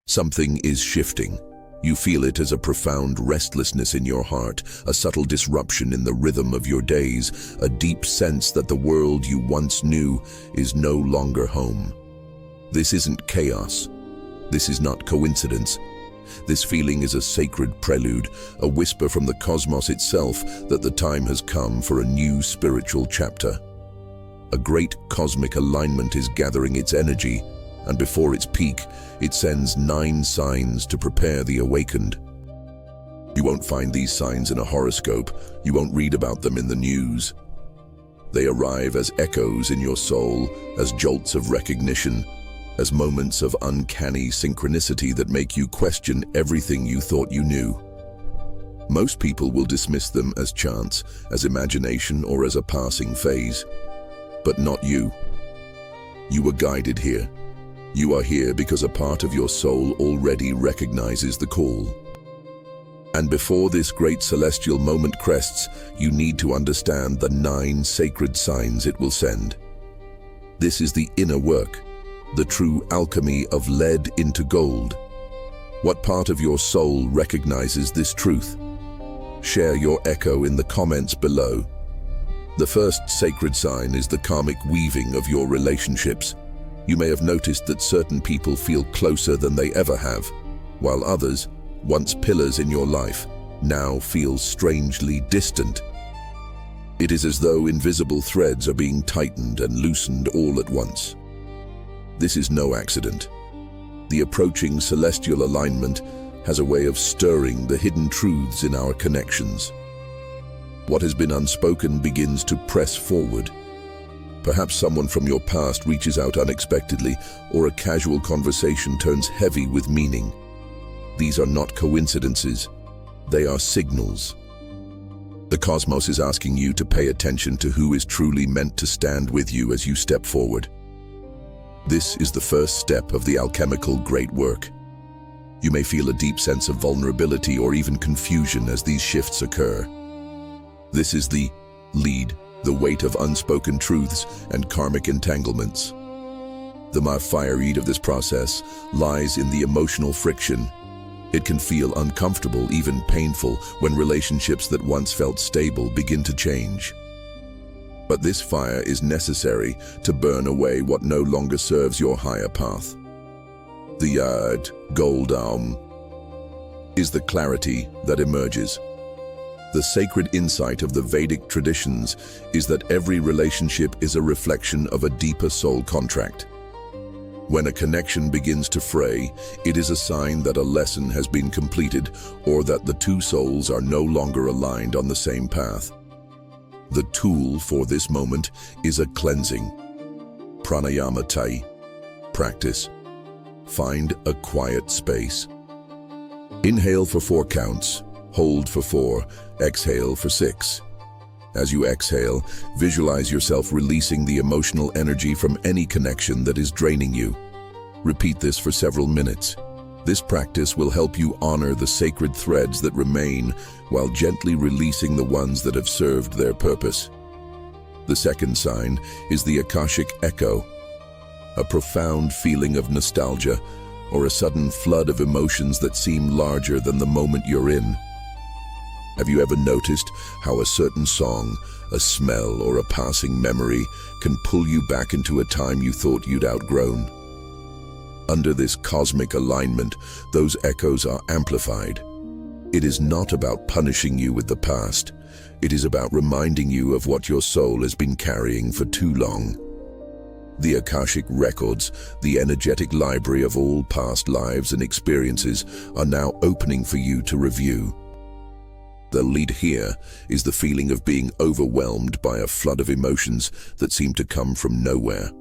Something is shifting. You feel it as a profound restlessness in your heart, a subtle disruption in the rhythm of your days, a deep sense that the world you once knew is no longer home. This isn't chaos. This is not coincidence. This feeling is a sacred prelude, a whisper from the cosmos itself that the time has come for a new spiritual chapter. A great cosmic alignment is gathering its energy, and before its peak, it sends 9 signs to prepare the awakened. You won't find these signs in a horoscope. You won't read about them in the news. They arrive as echoes in your soul, as jolts of recognition, as moments of uncanny synchronicity that make you question everything you thought you knew. Most people will dismiss them as chance, as imagination, or as a passing phase. But not you. You were guided here. You are here because a part of your soul already recognizes the call. And before this great celestial moment crests, you need to understand the 9 sacred signs it will send. This is the inner work, the true alchemy of lead into gold. What part of your soul recognizes this truth? Share your echo in the comments below. The first sacred sign is the karmic weaving of your relationships. You may have noticed that certain people feel closer than they ever have, while others, once pillars in your life, now feel strangely distant. It is as though invisible threads are being tightened and loosened all at once. This is no accident. The approaching celestial alignment has a way of stirring the hidden truths in our connections. What has been unspoken begins to press forward. Perhaps someone from your past reaches out unexpectedly, or a casual conversation turns heavy with meaning. These are not coincidences. They are signals. The cosmos is asking you to pay attention to who is truly meant to stand with you as you step forward. This is the first step of the alchemical great work. You may feel a deep sense of vulnerability or even confusion as these shifts occur. This is the lead, the weight of unspoken truths and karmic entanglements. The fire of this process lies in the emotional friction. It can feel uncomfortable, even painful, when relationships that once felt stable begin to change. But this fire is necessary to burn away what no longer serves your higher path. The gold is the clarity that emerges. The sacred insight of the Vedic traditions is that every relationship is a reflection of a deeper soul contract. When a connection begins to fray, it is a sign that a lesson has been completed or that the two souls are no longer aligned on the same path. The tool for this moment is a cleansing. Pranayama Tai. Practice. Find a quiet space. Inhale for 4 counts. Hold for 4, exhale for 6. As you exhale, visualize yourself releasing the emotional energy from any connection that is draining you. Repeat this for several minutes. This practice will help you honor the sacred threads that remain while gently releasing the ones that have served their purpose. The second sign is the Akashic echo, a profound feeling of nostalgia or a sudden flood of emotions that seem larger than the moment you're in. Have you ever noticed how a certain song, a smell, or a passing memory can pull you back into a time you thought you'd outgrown? Under this cosmic alignment, those echoes are amplified. It is not about punishing you with the past. It is about reminding you of what your soul has been carrying for too long. The Akashic records, the energetic library of all past lives and experiences, are now opening for you to review. The lead here is the feeling of being overwhelmed by a flood of emotions that seem to come from nowhere.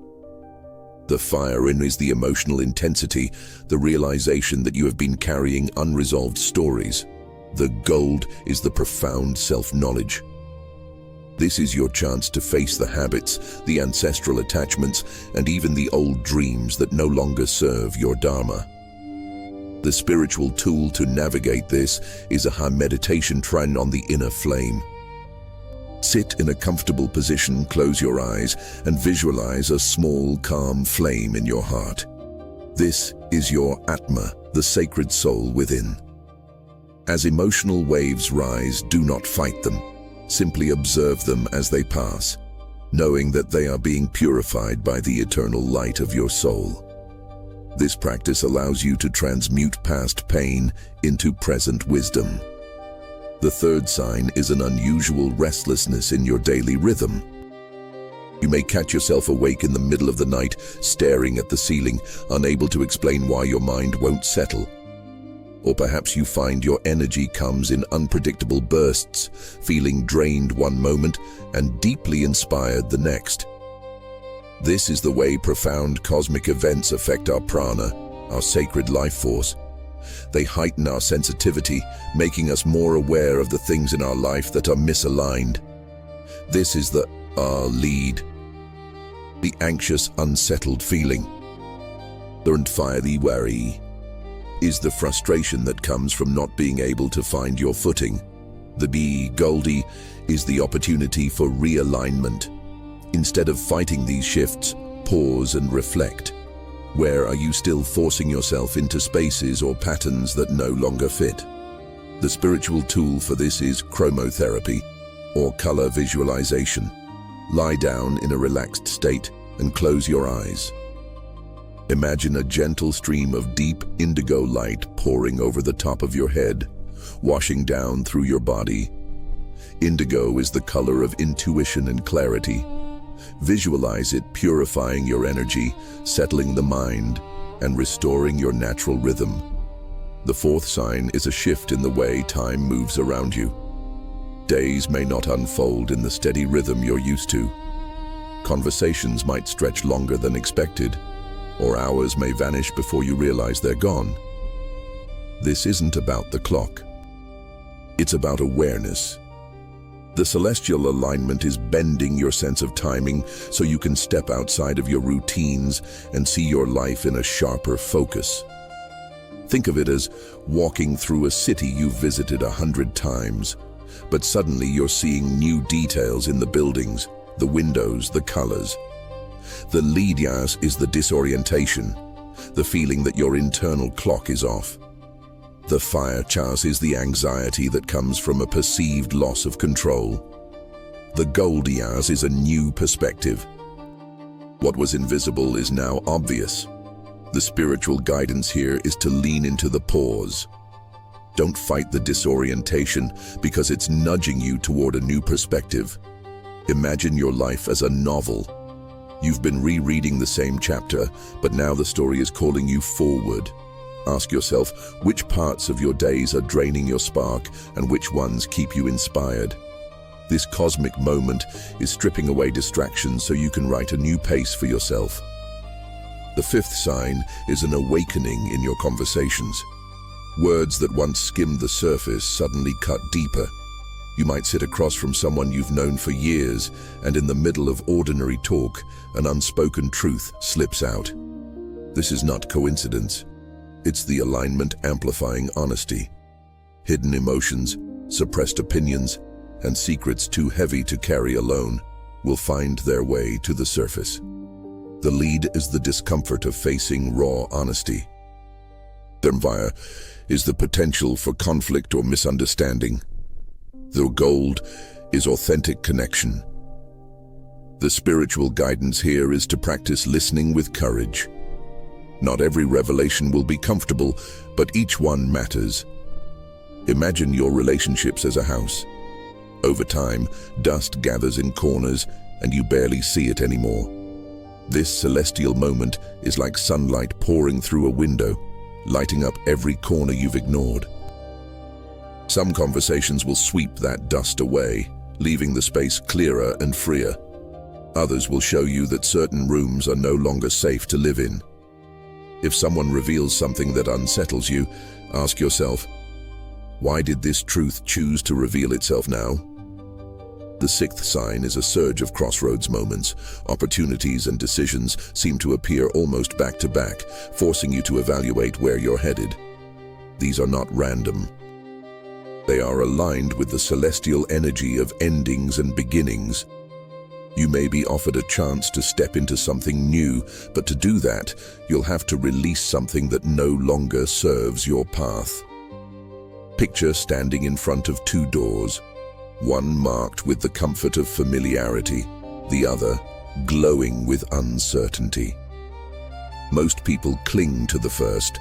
The fire in is the emotional intensity, the realization that you have been carrying unresolved stories. The gold is the profound self-knowledge. This is your chance to face the habits, the ancestral attachments, and even the old dreams that no longer serve your dharma. The spiritual tool to navigate this is a meditation trained on the inner flame. Sit in a comfortable position, close your eyes, and visualize a small, calm flame in your heart. This is your Atma, the sacred soul within. As emotional waves rise, do not fight them. Simply observe them as they pass, knowing that they are being purified by the eternal light of your soul. This practice allows you to transmute past pain into present wisdom. The third sign is an unusual restlessness in your daily rhythm. You may catch yourself awake in the middle of the night, staring at the ceiling, unable to explain why your mind won't settle. Or perhaps you find your energy comes in unpredictable bursts, feeling drained one moment and deeply inspired the next. This is the way profound cosmic events affect our prana, our sacred life force. They heighten our sensitivity, making us more aware of the things in our life that are misaligned. This is the lead, the anxious, unsettled feeling. The fiery worry is the frustration that comes from not being able to find your footing. The Goldie is the opportunity for realignment. Instead of fighting these shifts, pause and reflect. Where are you still forcing yourself into spaces or patterns that no longer fit? The spiritual tool for this is chromotherapy, or color visualization. Lie down in a relaxed state and close your eyes. Imagine a gentle stream of deep indigo light pouring over the top of your head, washing down through your body. Indigo is the color of intuition and clarity. Visualize it purifying your energy, settling the mind, and restoring your natural rhythm. The fourth sign is a shift in the way time moves around you. Days may not unfold in the steady rhythm you're used to. Conversations might stretch longer than expected, or hours may vanish before you realize they're gone. This isn't about the clock. It's about awareness. The celestial alignment is bending your sense of timing so you can step outside of your routines and see your life in a sharper focus. Think of it as walking through a city you've visited 100 times, but suddenly you're seeing new details in the buildings, the windows, the colors. The lidyas is the disorientation, the feeling that your internal clock is off. The fire chas is the anxiety that comes from a perceived loss of control. The goldias is a new perspective. What was invisible is now obvious. The spiritual guidance here is to lean into the pause. Don't fight the disorientation because it's nudging you toward a new perspective. Imagine your life as a novel. You've been rereading the same chapter, but now the story is calling you forward. Ask yourself which parts of your days are draining your spark and which ones keep you inspired. This cosmic moment is stripping away distractions so you can write a new pace for yourself. The fifth sign is an awakening in your conversations. Words that once skimmed the surface suddenly cut deeper. You might sit across from someone you've known for years, and in the middle of ordinary talk, an unspoken truth slips out. This is not coincidence. It's the alignment amplifying honesty. Hidden emotions, suppressed opinions, and secrets too heavy to carry alone will find their way to the surface. The lead is the discomfort of facing raw honesty. Dharmvaya is the potential for conflict or misunderstanding. The gold is authentic connection. The spiritual guidance here is to practice listening with courage. Not every revelation will be comfortable, but each one matters. Imagine your relationships as a house. Over time, dust gathers in corners and you barely see it anymore. This celestial moment is like sunlight pouring through a window, lighting up every corner you've ignored. Some conversations will sweep that dust away, leaving the space clearer and freer. Others will show you that certain rooms are no longer safe to live in. If someone reveals something that unsettles you, ask yourself, why did this truth choose to reveal itself now? The sixth sign is a surge of crossroads moments. Opportunities and decisions seem to appear almost back to back, forcing you to evaluate where you're headed. These are not random. They are aligned with the celestial energy of endings and beginnings. You may be offered a chance to step into something new, but to do that, you'll have to release something that no longer serves your path. Picture standing in front of two doors, one marked with the comfort of familiarity, the other glowing with uncertainty. Most people cling to the first,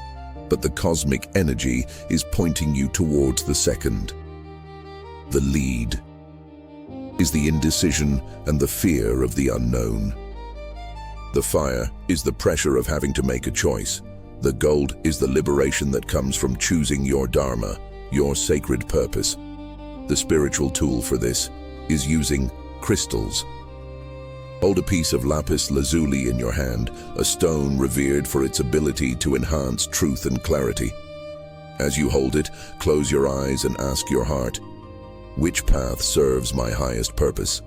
but the cosmic energy is pointing you towards the second. The lead is the indecision and the fear of the unknown. The fire is the pressure of having to make a choice. The gold is the liberation that comes from choosing your dharma, your sacred purpose. The spiritual tool for this is using crystals. Hold a piece of lapis lazuli in your hand, a stone revered for its ability to enhance truth and clarity. As you hold it, close your eyes and ask your heart, which path serves my highest purpose?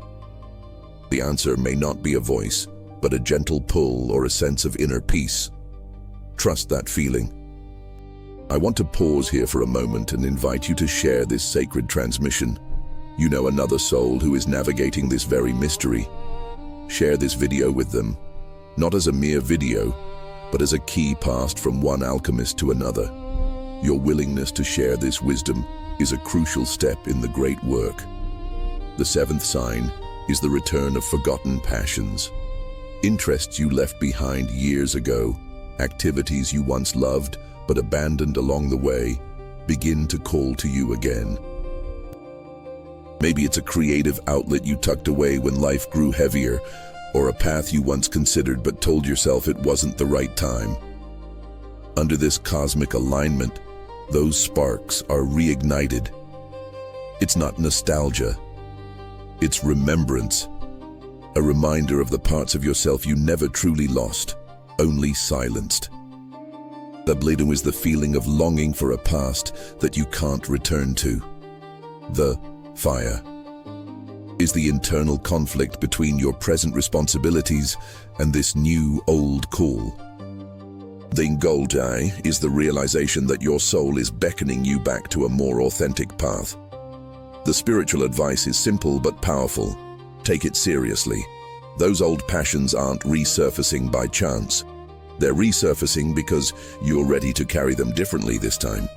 The answer may not be a voice, but a gentle pull or a sense of inner peace. Trust that feeling. I want to pause here for a moment and invite you to share this sacred transmission. You know another soul who is navigating this very mystery. Share this video with them, not as a mere video, but as a key passed from one alchemist to another. Your willingness to share this wisdom is a crucial step in the great work. The seventh sign is the return of forgotten passions. Interests you left behind years ago, activities you once loved but abandoned along the way, begin to call to you again. Maybe it's a creative outlet you tucked away when life grew heavier, or a path you once considered but told yourself it wasn't the right time. Under this cosmic alignment, those sparks are reignited. It's not nostalgia, it's remembrance, a reminder of the parts of yourself you never truly lost, only silenced. The bleeding is the feeling of longing for a past that you can't return to. The fire is the internal conflict between your present responsibilities and this new old call. The Ingoldi is the realization that your soul is beckoning you back to a more authentic path. The spiritual advice is simple but powerful. Take it seriously. Those old passions aren't resurfacing by chance. They're resurfacing because you're ready to carry them differently this time.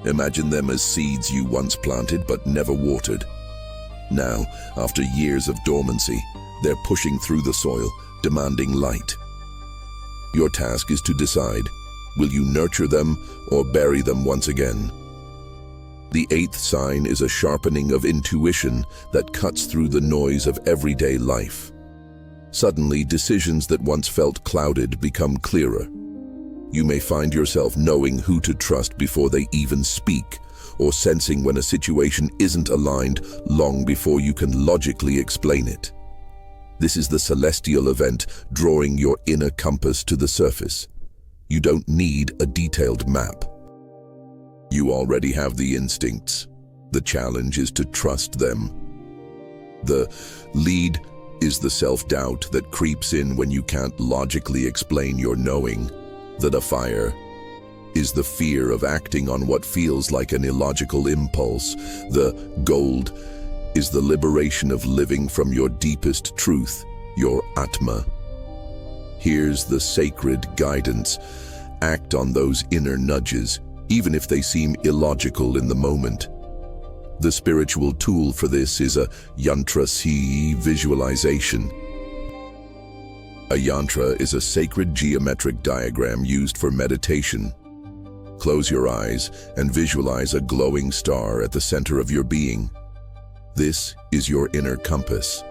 Imagine them as seeds you once planted but never watered. Now, after years of dormancy, they're pushing through the soil, demanding light. Your task is to decide, will you nurture them or bury them once again? The eighth sign is a sharpening of intuition that cuts through the noise of everyday life. Suddenly, decisions that once felt clouded become clearer. You may find yourself knowing who to trust before they even speak, or sensing when a situation isn't aligned long before you can logically explain it. This is the celestial event drawing your inner compass to the surface. You don't need a detailed map. You already have the instincts. The challenge is to trust them. The lead is the self-doubt that creeps in when you can't logically explain your knowing. The fire is the fear of acting on what feels like an illogical impulse. The gold is the liberation of living from your deepest truth, your Atma. Here's the sacred guidance. Act on those inner nudges, even if they seem illogical in the moment. The spiritual tool for this is a yantra visualization. A yantra is a sacred geometric diagram used for meditation. Close your eyes and visualize a glowing star at the center of your being. This is your inner compass.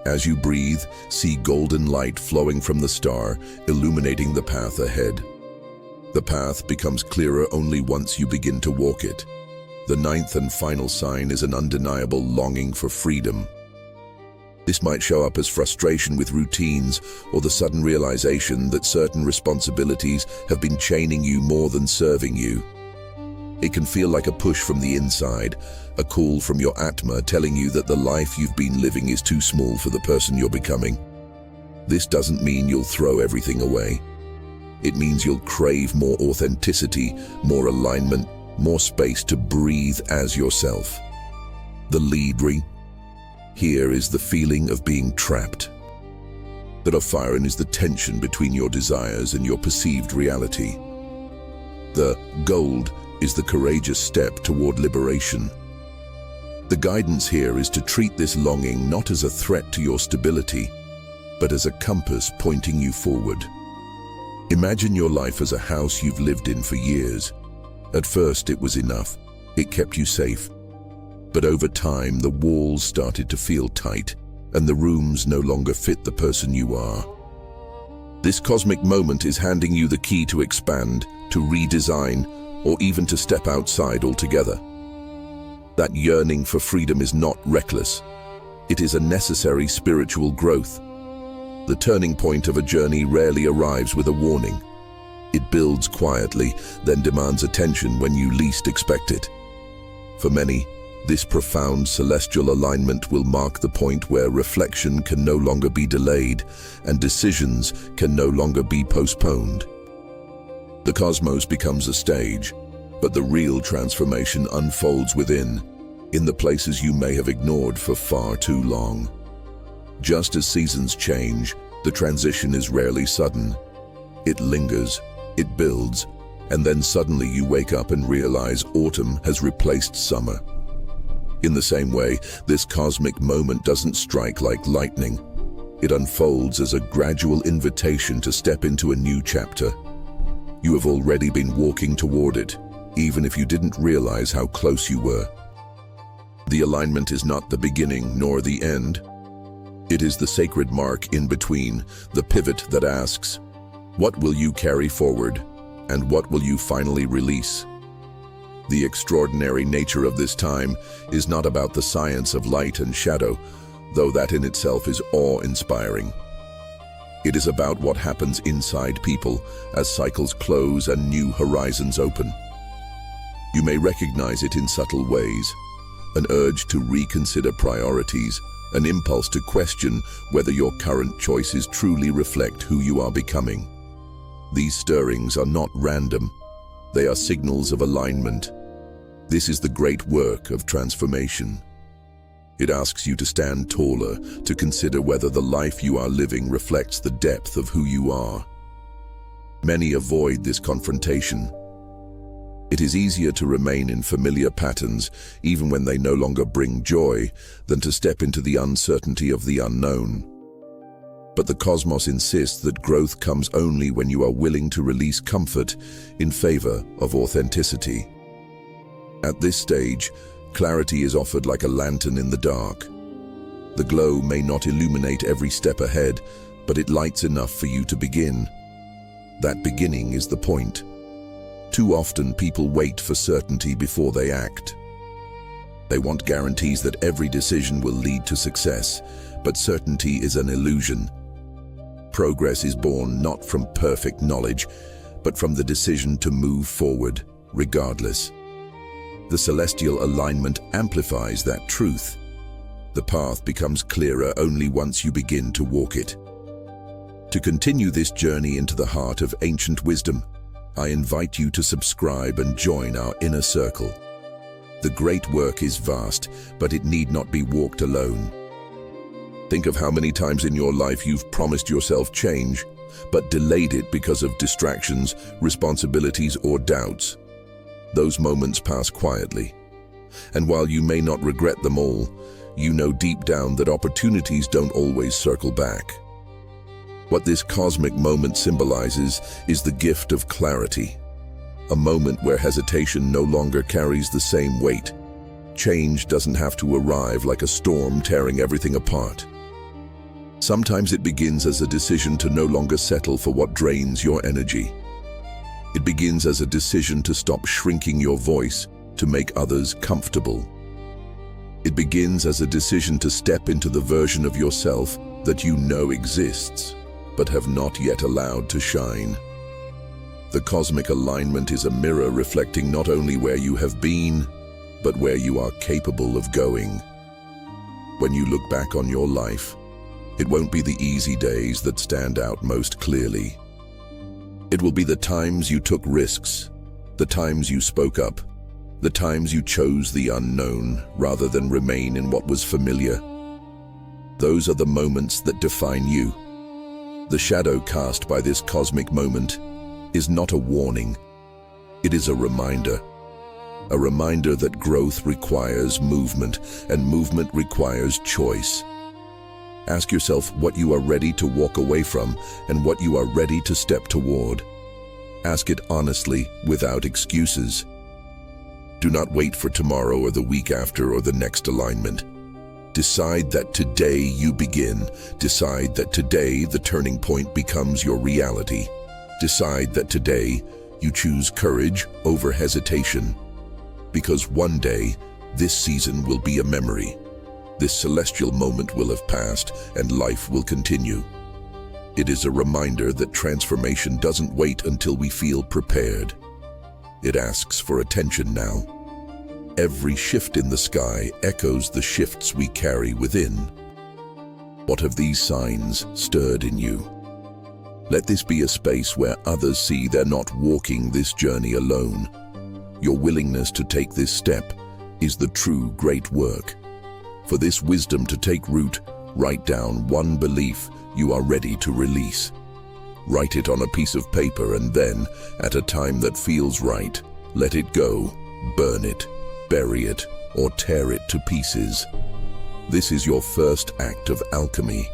As you breathe, see golden light flowing from the star, illuminating the path ahead. The path becomes clearer only once you begin to walk it. The ninth and final sign is an undeniable longing for freedom. This might show up as frustration with routines or the sudden realization that certain responsibilities have been chaining you more than serving you. It can feel like a push from the inside, a call from your Atma telling you that the life you've been living is too small for the person you're becoming. This doesn't mean you'll throw everything away. It means you'll crave more authenticity, more alignment, more space to breathe as yourself. The lead Here is the feeling of being trapped. The fire is the tension between your desires and your perceived reality. The gold is the courageous step toward liberation. The guidance here is to treat this longing not as a threat to your stability, but as a compass pointing you forward. Imagine your life as a house you've lived in for years. At first it was enough. It kept you safe. But over time, the walls started to feel tight, and the rooms no longer fit the person you are. This cosmic moment is handing you the key to expand, to redesign, or even to step outside altogether. That yearning for freedom is not reckless. It is a necessary spiritual growth. The turning point of a journey rarely arrives with a warning. It builds quietly, then demands attention when you least expect it. For many, this profound celestial alignment will mark the point where reflection can no longer be delayed and decisions can no longer be postponed. The cosmos becomes a stage, but the real transformation unfolds within, in the places you may have ignored for far too long. Just as seasons change, the transition is rarely sudden. It lingers, it builds, and then suddenly you wake up and realize autumn has replaced summer. In the same way, this cosmic moment doesn't strike like lightning. It unfolds as a gradual invitation to step into a new chapter. You have already been walking toward it, even if you didn't realize how close you were. The alignment is not the beginning nor the end. It is the sacred mark in between, the pivot that asks, what will you carry forward, and what will you finally release? The extraordinary nature of this time is not about the science of light and shadow, though that in itself is awe-inspiring. It is about what happens inside people as cycles close and new horizons open. You may recognize it in subtle ways: an urge to reconsider priorities, an impulse to question whether your current choices truly reflect who you are becoming. These stirrings are not random. They are signals of alignment. This is the great work of transformation. It asks you to stand taller, to consider whether the life you are living reflects the depth of who you are. Many avoid this confrontation. It is easier to remain in familiar patterns, even when they no longer bring joy, than to step into the uncertainty of the unknown. But the cosmos insists that growth comes only when you are willing to release comfort in favor of authenticity. At this stage, clarity is offered like a lantern in the dark. The glow may not illuminate every step ahead, but it lights enough for you to begin. That beginning is the point. Too often people wait for certainty before they act. They want guarantees that every decision will lead to success, but certainty is an illusion. Progress is born not from perfect knowledge, but from the decision to move forward, regardless. The celestial alignment amplifies that truth. The path becomes clearer only once you begin to walk it. To continue this journey into the heart of ancient wisdom, I invite you to subscribe and join our inner circle. The great work is vast, but it need not be walked alone. Think of how many times in your life you've promised yourself change, but delayed it because of distractions, responsibilities, or doubts. Those moments pass quietly. And while you may not regret them all, you know deep down that opportunities don't always circle back. What this cosmic moment symbolizes is the gift of clarity. A moment where hesitation no longer carries the same weight. Change doesn't have to arrive like a storm tearing everything apart. Sometimes it begins as a decision to no longer settle for what drains your energy. It begins as a decision to stop shrinking your voice to make others comfortable. It begins as a decision to step into the version of yourself that you know exists, but have not yet allowed to shine. The cosmic alignment is a mirror reflecting not only where you have been, but where you are capable of going. When you look back on your life, it won't be the easy days that stand out most clearly. It will be the times you took risks, the times you spoke up, the times you chose the unknown rather than remain in what was familiar. Those are the moments that define you. The shadow cast by this cosmic moment is not a warning. It is a reminder. A reminder that growth requires movement, and movement requires choice. Ask yourself what you are ready to walk away from and what you are ready to step toward. Ask it honestly, without excuses. Do not wait for tomorrow or the week after or the next alignment. Decide that today you begin. Decide that today the turning point becomes your reality. Decide that today you choose courage over hesitation. Because one day, this season will be a memory. This celestial moment will have passed and life will continue. It is a reminder that transformation doesn't wait until we feel prepared. It asks for attention now. Every shift in the sky echoes the shifts we carry within. What have these signs stirred in you? Let this be a space where others see they're not walking this journey alone. Your willingness to take this step is the true great work. For this wisdom to take root, write down one belief you are ready to release. Write it on a piece of paper and then, at a time that feels right, let it go, burn it, bury it, or tear it to pieces. This is your first act of alchemy,